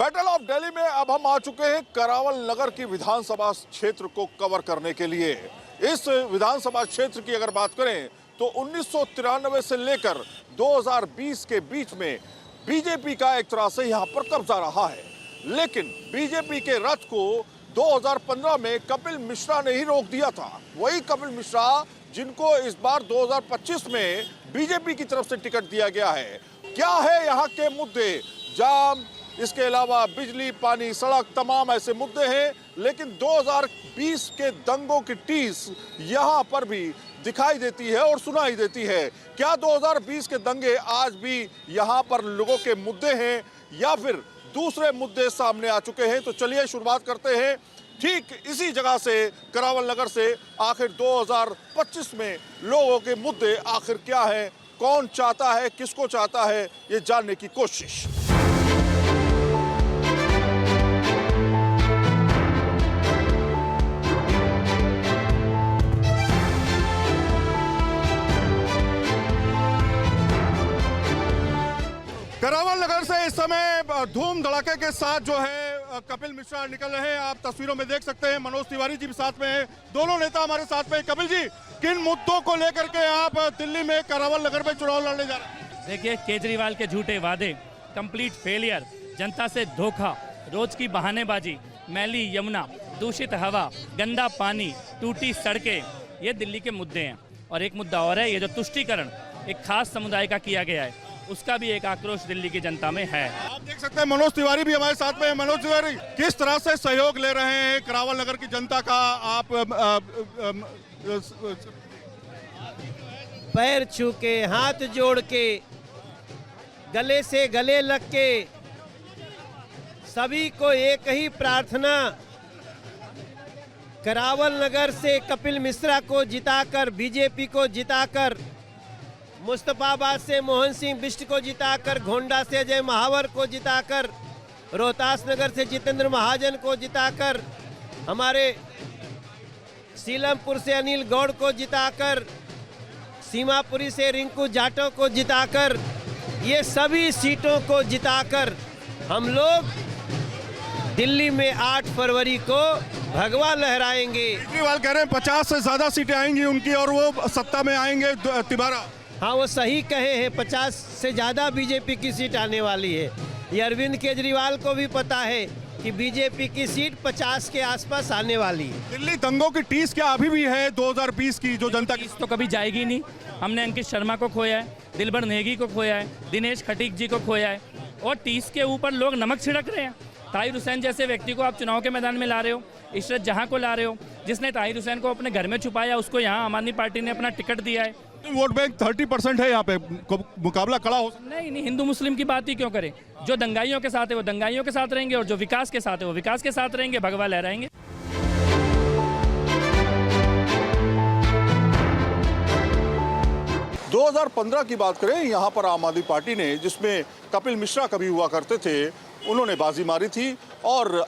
Battle of Delhi में अब हम आ चुके हैं करावल नगर की विधानसभा क्षेत्र को कवर करने के लिए। इस विधानसभा क्षेत्र की अगर बात करें तो 1993 से लेकर 2020 के बीच में बीजेपी का एक तरह से यहां पर कब्जा रहा है, लेकिन बीजेपी के रथ को 2015 में कपिल मिश्रा ने ही रोक दिया था। वही कपिल मिश्रा जिनको इस बार 2025 में बीजेपी की तरफ से टिकट दिया गया है। क्या है यहाँ के मुद्दे? जाम, इसके अलावा बिजली, पानी, सड़क, तमाम ऐसे मुद्दे हैं, लेकिन 2020 के दंगों की टीस यहाँ पर भी दिखाई देती है और सुनाई देती है। क्या 2020 के दंगे आज भी यहाँ पर लोगों के मुद्दे हैं या फिर दूसरे मुद्दे सामने आ चुके हैं? तो चलिए शुरुआत करते हैं ठीक इसी जगह से, करावल नगर से। आखिर 2025 में लोगों के मुद्दे आखिर क्या है, कौन चाहता है, किसको चाहता है, ये जानने की कोशिश। करावल नगर से इस समय धूम धड़ाके के साथ जो है कपिल मिश्रा निकल रहे हैं। आप तस्वीरों में देख सकते हैं मनोज तिवारी जी भी साथ में हैं। दोनों नेता हमारे साथ में। कपिल जी, किन मुद्दों को लेकर के आप दिल्ली में करावल नगर में चुनाव लड़ने जा रहे हैं? देखिए, केजरीवाल के झूठे वादे, कंप्लीट फेलियर, जनता से धोखा, रोज की बहानेबाजी, मैली यमुना, दूषित हवा, गंदा पानी, टूटी सड़कें, ये दिल्ली के मुद्दे हैं। और एक मुद्दा और है, ये जो तुष्टीकरण एक खास समुदाय का किया गया है, उसका भी एक आक्रोश दिल्ली की जनता में है। आप देख सकते हैं मनोज तिवारी भी हमारे साथ में है। मनोज तिवारी, किस तरह से सहयोग ले रहे हैं करावल नगर की जनता का? आप पैर छू के, हाथ जोड़ के, गले से गले लग के, सभी को एक ही प्रार्थना, करावल नगर से कपिल मिश्रा को जिताकर, बीजेपी को जिताकर, मुस्तफाबाद से मोहन सिंह बिष्ट को जिताकर, गोंडा से अजय महावर को जिताकर, रोहतास नगर से जितेंद्र महाजन को जिताकर, हमारे सीलमपुर से अनिल गौड़ को जिताकर, सीमापुरी से रिंकू जाटव को जिताकर, ये सभी सीटों को जिताकर हम लोग दिल्ली में 8 फरवरी को भगवा लहराएंगे। केजरीवाल कह रहे हैं 50 से ज्यादा सीटें आएंगी उनकी और वो सत्ता में आएंगे तिबारा। हाँ, वो सही कहे हैं, 50 से ज़्यादा बीजेपी की सीट आने वाली है। ये अरविंद केजरीवाल को भी पता है कि बीजेपी की सीट 50 के आसपास आने वाली है। दिल्ली दंगों की टीस क्या अभी भी है 2020 की जो जनता की? तो कभी जाएगी नहीं। हमने अंकित शर्मा को खोया है, दिलबर नेगी को खोया है, दिनेश खटीक जी को खोया है, और टीस के ऊपर लोग नमक छिड़क रहे हैं। ताहिर हुसैन जैसे व्यक्ति को आप चुनाव के मैदान में ला रहे हो, इशरत जहां को ला रहे हो, जिसने ताहिर हुसैन को अपने घर में छुपाया, उसको यहाँ आम आदमी पार्टी ने अपना टिकट दिया है। वोट बैंक 30% है यहाँ पे, मुकाबला कड़ा हो सकता है। नहीं, हिंदू मुस्लिम की बात ही क्यों करें? जो दंगाइयों के साथ है वो दंगाइयों के साथ रहेंगे, और जो विकास के साथ है वो विकास के साथ रहेंगे, भगवा लहराएंगे। – 2015 की बात करें, यहाँ पर आम आदमी पार्टी ने, जिसमें कपिल मिश्रा कभी हुआ करते थे, उन्होंने बाजी मारी थी और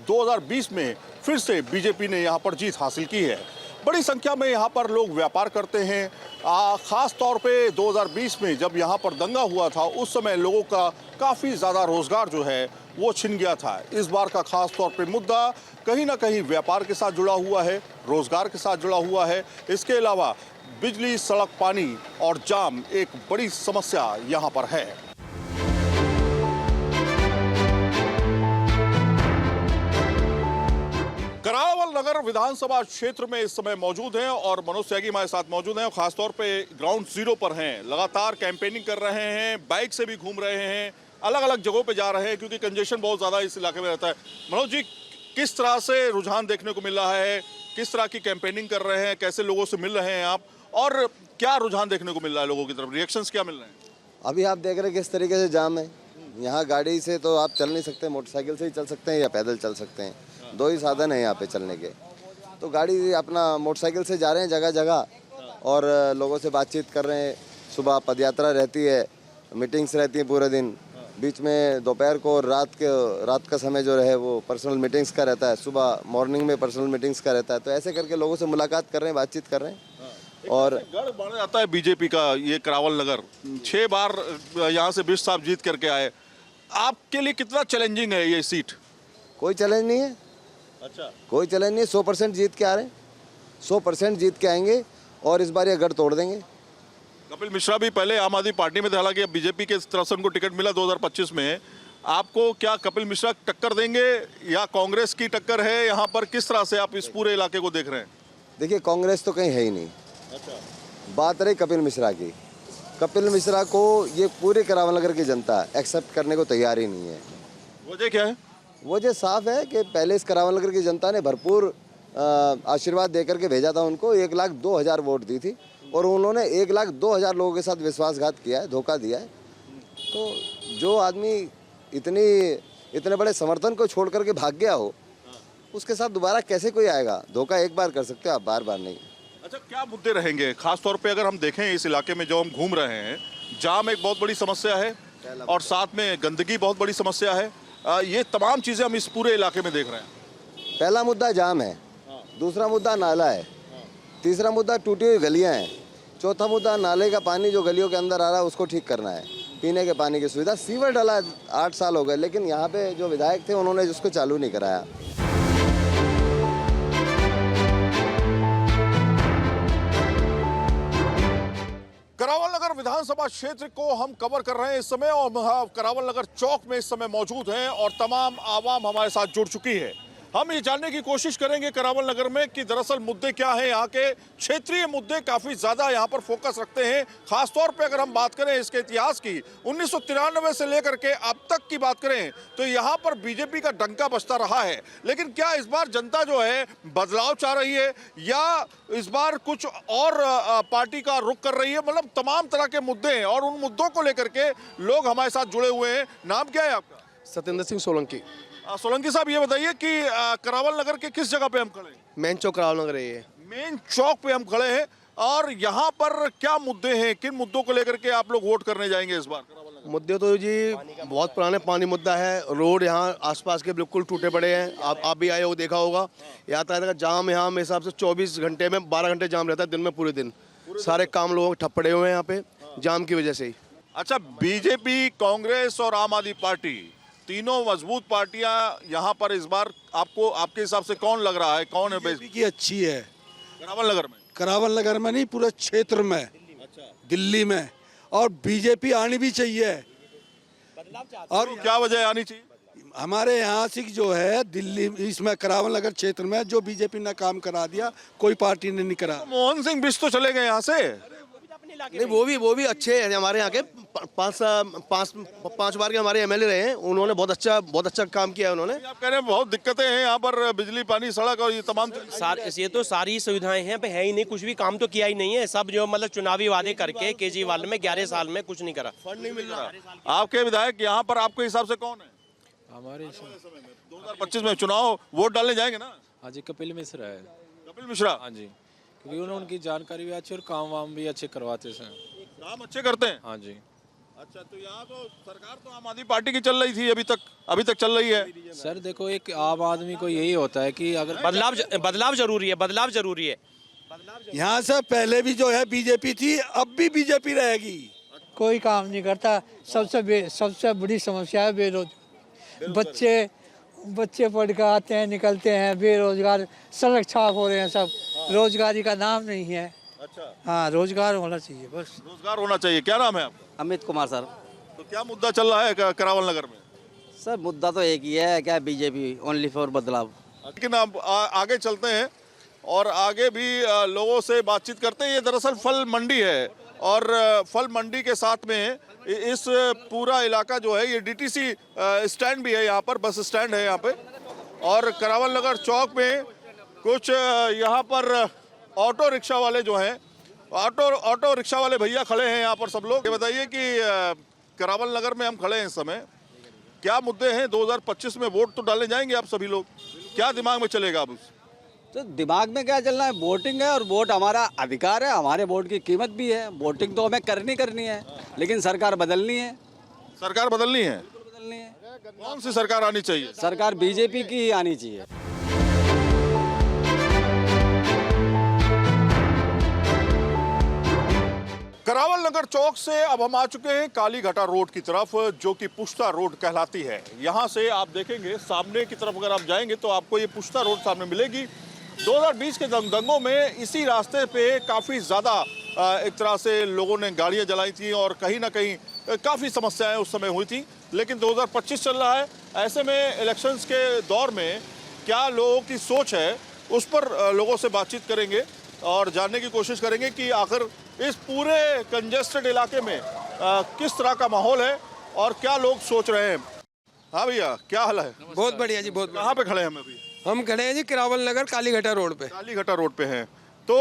2020 में फिर से बीजेपी ने यहाँ पर जीत हासिल की है। बड़ी संख्या में यहाँ पर लोग व्यापार करते हैं। ख़ास तौर पे 2020 में जब यहाँ पर दंगा हुआ था, उस समय लोगों का काफ़ी ज़्यादा रोज़गार जो है वो छिन गया था। इस बार का ख़ास तौर पे मुद्दा कहीं ना कहीं व्यापार के साथ जुड़ा हुआ है, रोज़गार के साथ जुड़ा हुआ है। इसके अलावा बिजली, सड़क, पानी और जाम एक बड़ी समस्या यहाँ पर है। करावल नगर विधानसभा क्षेत्र में इस समय मौजूद हैं और मनोज त्यागी हमारे साथ मौजूद हैं और खासतौर पे ग्राउंड जीरो पर हैं। लगातार कैंपेनिंग कर रहे हैं, बाइक से भी घूम रहे हैं, अलग अलग जगहों पे जा रहे हैं क्योंकि कंजेशन बहुत ज़्यादा इस इलाके में रहता है। मनोज जी, किस तरह से रुझान देखने को मिल रहा है, किस तरह की कैंपेनिंग कर रहे हैं, कैसे लोगों से मिल रहे हैं आप, और क्या रुझान देखने को मिल रहा है लोगों की तरफ, रिएक्शंस क्या मिल रहे हैं? अभी आप देख रहे हैं किस तरीके से जाम है। यहाँ गाड़ी से तो आप चल नहीं सकते, मोटरसाइकिल से ही चल सकते हैं या पैदल चल सकते हैं, 2 ही साधन है यहाँ पे चलने के। तो गाड़ी अपना मोटरसाइकिल से जा रहे हैं जगह जगह और लोगों से बातचीत कर रहे हैं। सुबह पदयात्रा रहती है, मीटिंग्स रहती हैं पूरे दिन, बीच में दोपहर को और रात का समय जो है वो पर्सनल मीटिंग्स का रहता है, सुबह मॉर्निंग में पर्सनल मीटिंग्स का रहता है। तो ऐसे करके लोगों से मुलाकात कर रहे हैं, बातचीत कर रहे हैं। और गढ़ माना जाता है बीजेपी का ये करावल नगर, 6 बार यहाँ से बिष्ट साहब जीत करके आए। आपके लिए कितना चैलेंजिंग है ये सीट? कोई चैलेंज नहीं है, अच्छा, कोई चैलेंज नहीं है। 100% जीत के आ रहे हैं, 100% जीत के आएंगे और इस बार ये गढ़ तोड़ देंगे। कपिल मिश्रा भी पहले आम आदमी पार्टी में थे, हालांकि अब बीजेपी के तरफ से उनको टिकट मिला 2025 में। आपको क्या कपिल मिश्रा टक्कर देंगे या कांग्रेस की टक्कर है यहाँ पर? किस तरह से आप इस पूरे इलाके को देख रहे हैं? देखिए, कांग्रेस तो कहीं है ही नहीं। अच्छा, बात रही कपिल मिश्रा की, कपिल मिश्रा को ये पूरे करावल नगर की जनता एक्सेप्ट करने को तैयार ही नहीं है। वजह क्या है? वजह साफ है कि पहले इस करावल नगर की जनता ने भरपूर आशीर्वाद देकर के भेजा था उनको। 1,02,000 वोट दी थी और उन्होंने 1,02,000 लोगों के साथ विश्वासघात किया है, धोखा दिया है। तो जो आदमी इतने बड़े समर्थन को छोड़ करके भाग गया हो, उसके साथ दोबारा कैसे कोई आएगा? धोखा एक बार कर सकते हो आप, बार बार नहीं। अच्छा, क्या मुद्दे रहेंगे खास तौर पे अगर हम देखें इस इलाके में जो हम घूम रहे हैं? जाम एक बहुत बड़ी समस्या है और साथ में गंदगी बहुत बड़ी समस्या है। ये तमाम चीजें हम इस पूरे इलाके में देख रहे हैं। पहला मुद्दा जाम है, दूसरा मुद्दा नाला है, तीसरा मुद्दा टूटी हुई गलियां हैं, चौथा मुद्दा नाले का पानी जो गलियों के अंदर आ रहा है उसको ठीक करना है, पीने के पानी की सुविधा। सीवर डला 8 साल हो गए, लेकिन यहाँ पे जो विधायक थे उन्होंने उसको चालू नहीं कराया। करावल नगर विधानसभा क्षेत्र को हम कवर कर रहे हैं इस समय और हम करावल नगर चौक में इस समय मौजूद हैं और तमाम आवाम हमारे साथ जुड़ चुकी है। हम ये जानने की कोशिश करेंगे करावल नगर में कि दरअसल मुद्दे क्या हैं। यहाँ के क्षेत्रीय मुद्दे काफी ज्यादा यहाँ पर फोकस रखते हैं। खासतौर पे अगर हम बात करें इसके इतिहास की, 1993 से लेकर के अब तक की बात करें तो यहाँ पर बीजेपी का डंका बजता रहा है। लेकिन क्या इस बार जनता जो है बदलाव चाह रही है या इस बार कुछ और पार्टी का रुख कर रही है? मतलब तमाम तरह के मुद्दे हैं और उन मुद्दों को लेकर के लोग हमारे साथ जुड़े हुए हैं। नाम क्या है आपका? सत्येंद्र सिंह सोलंकी। सोलंकी साहब, ये बताइए कि करावल नगर के किस जगह पे हम खड़े हैं? मेन चौक करावल नगर है ये। मेन चौक पे हम खड़े हैं और यहाँ पर क्या मुद्दे हैं? किन मुद्दों को लेकर के आप लोग वोट करने जाएंगे इस बार करावल नगर? मुद्दे तो जी बहुत पुराने पानी मुद्दा है। रोड यहाँ आसपास के बिल्कुल टूटे पड़े हैं। आप भी आए हो, देखा होगा। यातायात का जाम यहाँ मेरे हिसाब से 24 घंटे में 12 घंटे जाम रहता है दिन में, पूरे दिन। सारे काम लोगों के ठप पड़े हुए हैं यहाँ पे जाम की वजह से ही। अच्छा, बीजेपी, कांग्रेस और आम आदमी पार्टी, तीनों मजबूत पार्टियां यहाँ पर इस बार आपको आपके हिसाब से कौन लग रहा है, कौन है बेस्ट? की अच्छी है करावल नगर में? करावल नगर में नहीं, पूरे क्षेत्र में। अच्छा, दिल्ली में। और बीजेपी आनी भी चाहिए। और तो क्या वजह आनी चाहिए? हमारे यहाँ से जो है दिल्ली, इसमें करावल नगर क्षेत्र में जो बीजेपी ने काम करा दिया, कोई पार्टी ने नहीं करा। तो मोहन सिंह बिष्ट तो चले गए यहाँ से। नहीं, वो भी अच्छे हैं हमारे यहाँ के। पांच बार के हमारे एमएलए रहे हैं। उन्होंने बहुत अच्छा काम किया है उन्होंने। आप कह रहे हैं बहुत दिक्कतें हैं यहाँ पर, बिजली, पानी, सड़क और ये तमाम ये तो सारी सुविधाएं हैं पे है ही नहीं, कुछ भी काम तो किया ही नहीं है। सब जो मतलब चुनावी वादे करके केजरीवाल में 11 साल में कुछ नहीं करा, फंड नहीं मिल रहा। आपके विधायक यहाँ पर आपके हिसाब से कौन है? हमारे 2025 में चुनाव वोट डालने जाएंगे ना? हाँ जी, कपिल मिश्रा है। कपिल मिश्रा? हाँ जी, क्योंकि उन्होंने उनकी जानकारी भी अच्छी और काम वाम भी अच्छे करवाते हैं। काम अच्छे करते हैं? हाँ जी। अच्छा, तो यहाँ तो सरकार तो आम आदमी पार्टी की चल रही थी, अभी तक चल रही है। सर देखो, एक आम आदमी को यही होता है कि अगर बदलाव जरूरी है, बदलाव जरूरी है। यहाँ से पहले भी जो है बीजेपी थी, अब भी बीजेपी रहेगी। कोई काम नहीं करता। सबसे बड़ी समस्या है बेरोजगार। बच्चे पढ़ कर आते हैं, निकलते हैं बेरोजगार, सड़क छाप हो रहे हैं सब। रोजगारी का नाम नहीं है। अच्छा, हाँ, रोजगार होना चाहिए, बस रोजगार होना चाहिए। क्या नाम है आपका? अमित कुमार सर। तो क्या मुद्दा चल रहा है करावल नगर में? सर मुद्दा तो एक ही है, क्या बीजेपी ओनली फॉर बदलाव। लेकिन अब आगे चलते हैं और आगे भी लोगों से बातचीत करते हैं। ये दरअसल फल मंडी है और फल मंडी के साथ में इस पूरा इलाका जो है ये डीटीसी स्टैंड भी है, यहाँ पर बस स्टैंड है यहाँ पे। और करावल नगर चौक में कुछ यहाँ पर ऑटो रिक्शा वाले जो हैं, ऑटो रिक्शा वाले भैया खड़े हैं यहाँ पर सब लोग। ये बताइए कि करावल नगर में हम खड़े हैं इस समय, क्या मुद्दे हैं? 2025 में वोट तो डालने जाएंगे आप सभी लोग, क्या दिमाग में चलेगा अब? तो दिमाग में क्या चलना है, वोटिंग है और वोट हमारा अधिकार है, हमारे वोट की कीमत भी है। वोटिंग तो हमें करनी है, लेकिन सरकार बदलनी है। सरकार बदलनी है? बदलनी है। कौन सी सरकार आनी चाहिए? सरकार बीजेपी की ही आनी चाहिए। करावल नगर चौक से अब हम आ चुके हैं काली घटा रोड की तरफ, जो कि पुश्ता रोड कहलाती है। यहाँ से आप देखेंगे सामने की तरफ अगर आप जाएंगे तो आपको ये पुश्ता रोड सामने मिलेगी। 2020 के दंगों में इसी रास्ते पे काफ़ी ज़्यादा एक तरह से लोगों ने गाड़ियाँ जलाई थी और कहीं ना कहीं काफ़ी समस्याएं उस समय हुई थी। लेकिन 2025 चल रहा है, ऐसे में इलेक्शंस के दौर में क्या लोगों की सोच है उस पर लोगों से बातचीत करेंगे और जानने की कोशिश करेंगे कि आखिर इस पूरे कंजेस्टेड इलाके में किस तरह का माहौल है और क्या लोग सोच रहे हैं। हाँ भैया, क्या हाल है? बहुत बढ़िया जी, बहुत। कहाँ पे खड़े हैं हम अभी? हम खड़े हैं जी करावल नगर काली घटा रोड पे। काली घटा रोड पे हैं। तो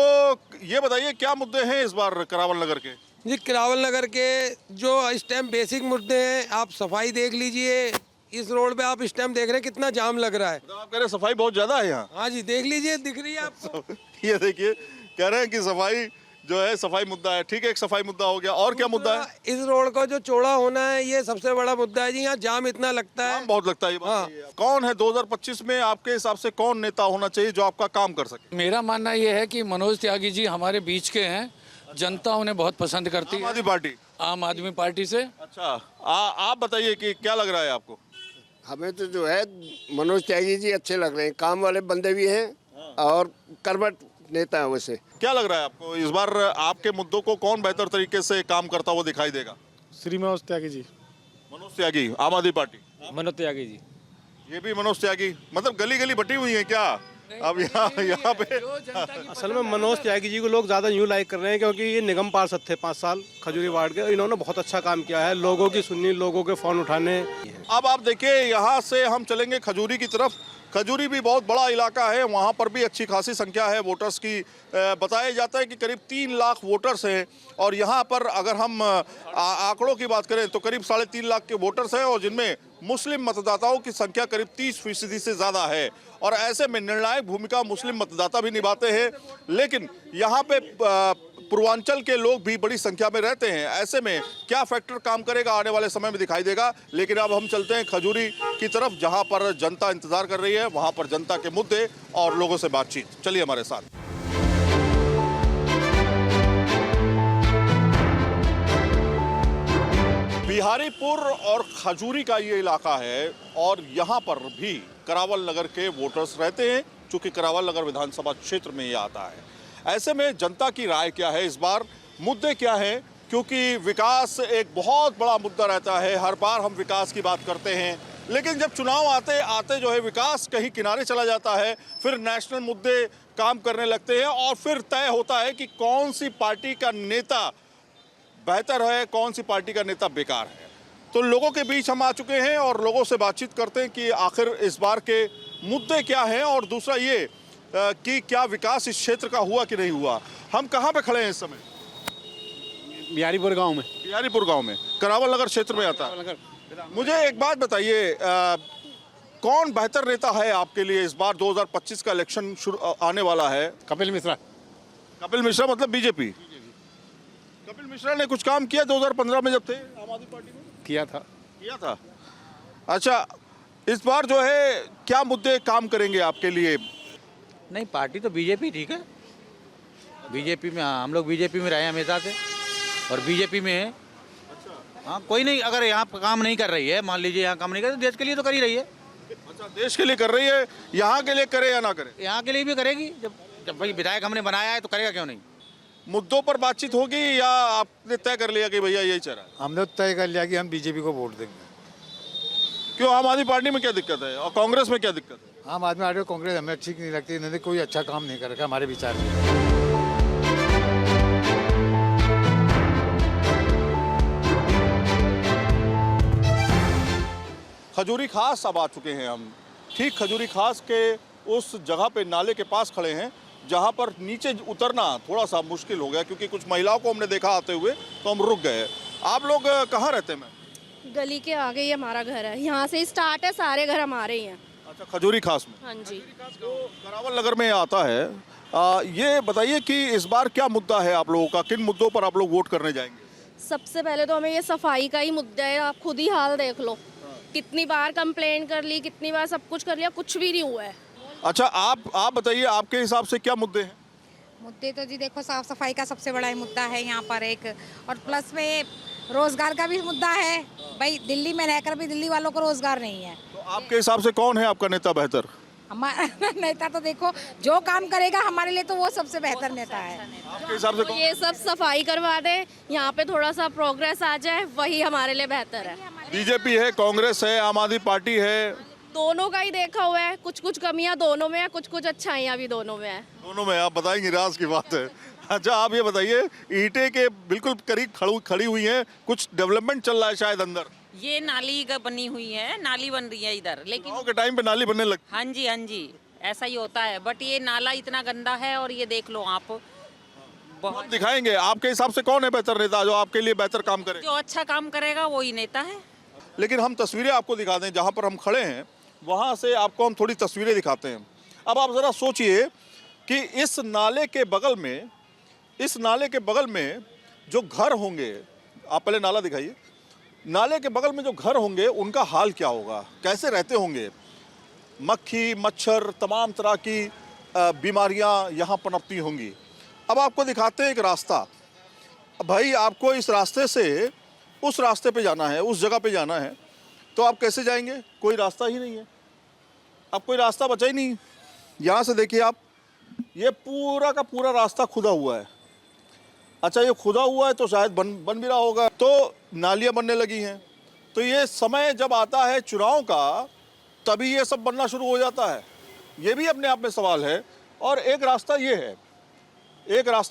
ये बताइए क्या मुद्दे हैं इस बार करावल नगर के? जी करावल नगर के जो इस टाइम बेसिक मुद्दे हैं, आप सफाई देख लीजिए। इस रोड पे आप इस टाइम देख रहे हैं कितना जाम लग रहा है। तो आप कह रहे हैं सफाई बहुत ज्यादा है यहाँ? हाँ जी, देख लीजिए, दिख रही है आपको। ये देखिए, कह रहे हैं कि सफाई जो है, सफाई मुद्दा है। ठीक है, एक सफाई मुद्दा हो गया, और क्या मुद्दा है? इस रोड का जो चौड़ा होना है ये सबसे बड़ा मुद्दा है जी। यहाँ जाम इतना लगता है, जाम बहुत लगता है। हाँ। कौन है 2025 में आपके हिसाब से कौन नेता होना चाहिए जो आपका काम कर सके? मेरा मानना ये है कि मनोज त्यागी जी हमारे बीच के हैं, जनता उन्हें बहुत पसंद करती है। आम आदमी पार्टी? आम आदमी पार्टी से। अच्छा, आप बताइए कि क्या लग रहा है आपको? हमें तो जो है मनोज त्यागी जी अच्छे लग रहे हैं, काम वाले बंदे भी हैं और कर्मठ नेता है। वैसे क्या लग रहा है आपको इस बार आपके मुद्दों को कौन बेहतर तरीके से काम करता हुआ दिखाई देगा? श्री मनोज त्यागी जी। मनोज त्यागी, आम आदमी पार्टी। मनोज त्यागी जी। ये भी मनोज त्यागी, मतलब गली गली बटी हुई है क्या अब यहाँ पे? असल में मनोज त्यागी जी को लोग ज़्यादा यूँ लाइक कर रहे हैं क्योंकि ये निगम पार्षद थे 5 साल खजूरी वार्ड के। इन्होंने बहुत अच्छा काम किया है, लोगों की सुननी, लोगों के फ़ोन उठाने। अब आप देखिए, यहाँ से हम चलेंगे खजूरी की तरफ। खजूरी भी बहुत बड़ा इलाका है, वहाँ पर भी अच्छी खासी संख्या है वोटर्स की। बताया जाता है कि करीब 3 लाख वोटर्स हैं और यहाँ पर अगर हम आंकड़ों की बात करें तो करीब 3.5 लाख के वोटर्स हैं और जिनमें मुस्लिम मतदाताओं की संख्या करीब 30% से ज़्यादा है। और ऐसे में निर्णायक भूमिका मुस्लिम मतदाता भी निभाते हैं। लेकिन यहाँ पे पूर्वांचल के लोग भी बड़ी संख्या में रहते हैं। ऐसे में क्या फैक्टर काम करेगा आने वाले समय में दिखाई देगा। लेकिन अब हम चलते हैं खजूरी की तरफ, जहाँ पर जनता इंतजार कर रही है, वहाँ पर जनता के मुद्दे और लोगों से बातचीत। चलिए हमारे साथ। बिहारीपुर और खजूरी का ये इलाका है और यहाँ पर भी करावल नगर के वोटर्स रहते हैं, चूंकि करावल नगर विधानसभा क्षेत्र में ये आता है। ऐसे में जनता की राय क्या है इस बार, मुद्दे क्या हैं? क्योंकि विकास एक बहुत बड़ा मुद्दा रहता है, हर बार हम विकास की बात करते हैं, लेकिन जब चुनाव आते आते जो है विकास कहीं किनारे चला जाता है, फिर नेशनल मुद्दे काम करने लगते हैं और फिर तय होता है कि कौन सी पार्टी का नेता बेहतर है, कौन सी पार्टी का नेता बेकार है। तो लोगों के बीच हम आ चुके हैं और लोगों से बातचीत करते हैं कि आखिर इस बार के मुद्दे क्या हैं और दूसरा ये कि क्या विकास इस क्षेत्र का हुआ कि नहीं हुआ। हम कहाँ पे खड़े हैं इस समय? बिहारीपुर गांव में। बिहारीपुर गांव में, करावल नगर क्षेत्र में आता है। मुझे एक बात बताइए, कौन बेहतर नेता है आपके लिए इस बार? 2025 का इलेक्शन आने वाला है। कपिल मिश्रा। कपिल मिश्रा मतलब बीजेपी? कपिल मिश्रा ने कुछ काम किया 2015 में जब थे आम आदमी पार्टी में? किया था। अच्छा, इस बार जो है क्या मुद्दे काम करेंगे आपके लिए? नहीं, पार्टी तो बीजेपी ठीक है। बीजेपी में, हाँ, हम लोग बीजेपी में रहे हमेशा से और बीजेपी में है। हाँ, कोई नहीं, अगर यहाँ काम नहीं कर रही है, मान लीजिए यहाँ काम नहीं कर रही, देश के लिए तो कर ही रही है। अच्छा, देश के लिए कर रही है, यहाँ के लिए करे या ना करे? यहाँ के लिए भी करेगी। जब भाई विधायक हमने बनाया है तो करेगा क्यों नहीं। मुद्दों पर बातचीत होगी या आपने तय कर लिया कि भैया यही चल रहा है? हमने तय कर लिया कि हम बीजेपी को वोट देंगे। क्यों, आम आदमी पार्टी में क्या दिक्कत है और कांग्रेस में क्या दिक्कत है? आम आदमी पार्टी, कांग्रेस हमें ठीक नहीं लगती, इन्होंने कोई अच्छा काम नहीं कर रखा हमारे विचार में। खजूरी खास अब आ चुके हैं हम। ठीक खजूरी खास के उस जगह पे नाले के पास खड़े हैं जहाँ पर नीचे उतरना थोड़ा सा मुश्किल हो गया क्योंकि कुछ महिलाओं को हमने देखा आते हुए तो हम रुक गए। आप लोग कहाँ रहते हैं? मैं गली के आगे ही हमारा घर है, यहाँ से स्टार्ट है, सारे घर हमारे ही हैं। अच्छा, खजूरी खास में? हाँ जी। तो करावल नगर में आता है। ये बताइए कि इस बार क्या मुद्दा है आप लोगों का, किन मुद्दों पर आप लोग वोट करने जाएंगे? सबसे पहले तो हमें ये सफाई का ही मुद्दा है। आप खुद ही हाल देख लो, कितनी बार कंप्लेंट कर ली, कितनी बार सब कुछ कर लिया, कुछ भी नहीं हुआ है। अच्छा, आप बताइए आपके हिसाब से क्या मुद्दे हैं? मुद्दे तो जी देखो, साफ सफाई का सबसे बड़ा मुद्दा है यहाँ पर एक, और प्लस में रोजगार का भी मुद्दा है। भाई दिल्ली में रहकर भी दिल्ली वालों को रोजगार नहीं है। तो आपके हिसाब से कौन है आपका नेता बेहतर? हमारा नेता तो देखो जो काम करेगा हमारे लिए तो वो सबसे बेहतर नेता है। आपके हिसाब से कौन? ये सब सफाई करवा दे, यहाँ पे थोड़ा सा प्रोग्रेस आ जाए, वही हमारे लिए बेहतर है। बीजेपी है, कांग्रेस है, आम आदमी पार्टी है, दोनों का ही देखा हुआ है, कुछ कुछ कमियां दोनों में है, कुछ कुछ अच्छाइयां भी दोनों में है। दोनों में आप बताएंगे, राज की बात है। अच्छा आप ये बताइए, ईंटें के बिल्कुल करीब खड़ी हुई हैं, कुछ डेवलपमेंट चल रहा है शायद अंदर? ये नाली का बनी हुई है, नाली बन रही है इधर, लेकिन गाँव के टाइम पे नाली बनने लगी। हाँ जी हाँ जी, ऐसा ही होता है, बट ये नाला इतना गंदा है, और ये देख लो आप, बहुत दिखाएंगे। आपके हिसाब से कौन है बेहतर नेता जो आपके लिए बेहतर काम करे? जो अच्छा काम करेगा वही नेता है। लेकिन हम तस्वीरें आपको दिखा दें, जहाँ पर हम खड़े हैं वहाँ से आपको हम थोड़ी तस्वीरें दिखाते हैं। अब आप ज़रा सोचिए कि इस नाले के बगल में जो घर होंगे, आप पहले नाला दिखाइए, नाले के बगल में जो घर होंगे उनका हाल क्या होगा, कैसे रहते होंगे? मक्खी मच्छर तमाम तरह की बीमारियां यहाँ पनपती होंगी। अब आपको दिखाते हैं एक रास्ता। भाई आपको इस रास्ते से उस रास्ते पे जाना है, उस जगह पे जाना है, तो आप कैसे जाएंगे? कोई रास्ता ही नहीं है, अब कोई रास्ता बचा ही नहीं। यहाँ से देखिए आप, ये पूरा का पूरा रास्ता खुदा हुआ है। अच्छा ये खुदा हुआ है तो शायद बन भी रहा होगा, तो नालियाँ बनने लगी हैं। तो ये समय जब आता है चुनाव का, तभी ये सब बनना शुरू हो जाता है। ये भी अपने आप में सवाल है। और एक रास्ता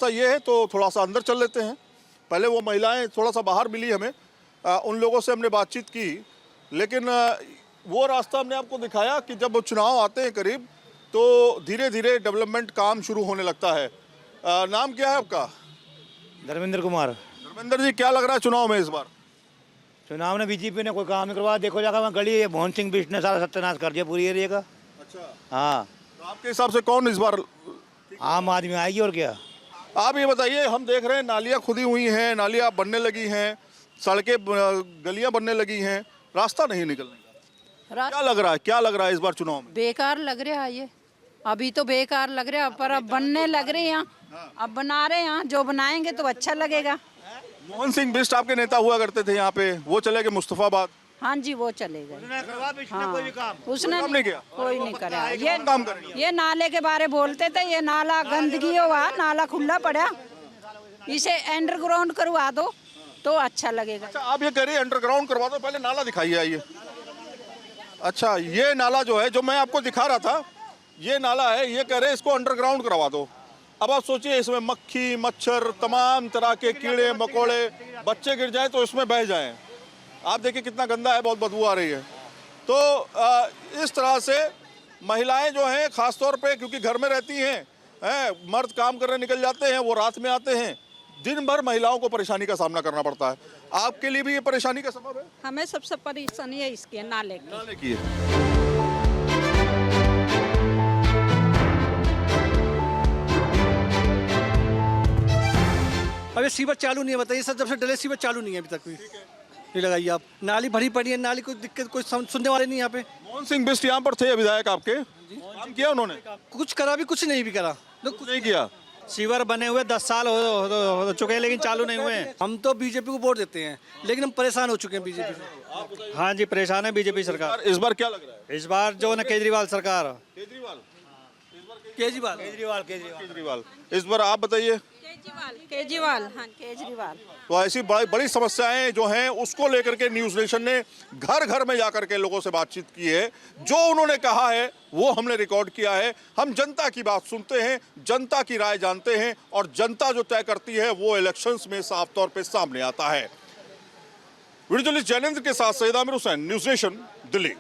ये है, तो थोड़ा सा अंदर चल लेते हैं। पहले वो महिलाएं थोड़ा सा बाहर मिली हमें, उन लोगों से हमने बातचीत की, लेकिन वो रास्ता हमने आपको दिखाया कि जब चुनाव आते हैं करीब, तो धीरे धीरे डेवलपमेंट काम शुरू होने लगता है। नाम क्या है आपका? धर्मेंद्र कुमार। धर्मेंद्र जी, क्या लग रहा है चुनाव में इस बार? चुनाव में बीजेपी ने कोई काम नहीं करवाया। देखो जाकर वहाँ गली मोहन सिंह बिष्ट ने सारा सत्यानाश कर दिया पूरी एरिया का। अच्छा हाँ, तो आपके हिसाब से कौन इस बार? आम आदमी आएगी और क्या। आप ये बताइए, हम देख रहे हैं नालियाँ खुदी हुई हैं, नालियाँ बनने लगी हैं, सड़कें गलियाँ बनने लगी हैं, रास्ता नहीं निकलने का। क्या लग रहा है इस बार चुनाव में? बेकार लग रहा है ये, अभी तो बेकार लग रहा है, पर अब बनने लग रहे हैं, अब बना रहे हैं, जो बनाएंगे तो अच्छा लगेगा। मोहन सिंह बिष्ट आपके नेता हुआ करते थे यहाँ पे, वो चले गए मुस्तफाबाद। हाँ जी, वो चले गए। हाँ, उसने नहीं किया, कोई नहीं करा। ये नाले के बारे बोलते थे, ये नाला गंदगी हुआ, नाला खुला पड़ा, इसे अंडरग्राउंड करवा दो तो अच्छा लगेगा। अच्छा आप ये करिए, अंडरग्राउंड करवा दो, पहले नाला दिखाइए आइए। अच्छा ये नाला जो है, जो मैं आपको दिखा रहा था, ये नाला है, ये कह रहे इसको अंडरग्राउंड करवा दो। अब आप सोचिए, इसमें मक्खी मच्छर तमाम तरह के कीड़े मकोड़े, बच्चे गिर जाएं तो इसमें बह जाएं। आप देखिए कितना गंदा है, बहुत बदबू आ रही है। तो इस तरह से महिलाएं जो हैं ख़ास तौर पे, क्योंकि घर में रहती हैं, मर्द काम करने निकल जाते हैं, वो रात में आते हैं, दिन भर महिलाओं को परेशानी का सामना करना पड़ता है। आपके लिए भी ये परेशानी का सबब है? हमें सबसे परेशानी है इसकी, नाले की। अभी सीवर चालू नहीं है, बताइए सर, जब से डले सीवर चालू नहीं है अभी तक भी। ये लगाइए आप, नाली भरी पड़ी है, नाली कोई दिक्कत कोई सुनने वाले नहीं यहाँ पे। मोहन सिंह बिष्ट यहाँ पर थे विधायक आपके, काम किया उन्होंने? कुछ करा भी, कुछ नहीं भी करा, कुछ नहीं किया। सीवर बने हुए 10 साल हो चुके हैं, लेकिन चालू नहीं हुए हैं। हम तो बीजेपी को वोट देते हैं, लेकिन हम परेशान हो चुके हैं बीजेपी से। हाँ जी, परेशान है बीजेपी सरकार। इस बार क्या लग रहा है? इस बार जो है केजरीवाल सरकार। केजरीवाल। इस बार आप बताइए। केजरीवाल। हाँ, केजरीवाल। तो ऐसी बड़ी समस्याएं जो हैं उसको लेकर के न्यूज़ नेशन ने घर घर में जाकर के लोगों से बातचीत की है। जो उन्होंने कहा है वो हमने रिकॉर्ड किया है। हम जनता की बात सुनते हैं, जनता की राय जानते हैं, और जनता जो तय करती है वो इलेक्शंस में साफ तौर पे सामने आता है। वीडियो जर्नलिस्ट जैनेंद्र के साथ सैयद आमिर हुसैन, न्यूज़ नेशन, दिल्ली।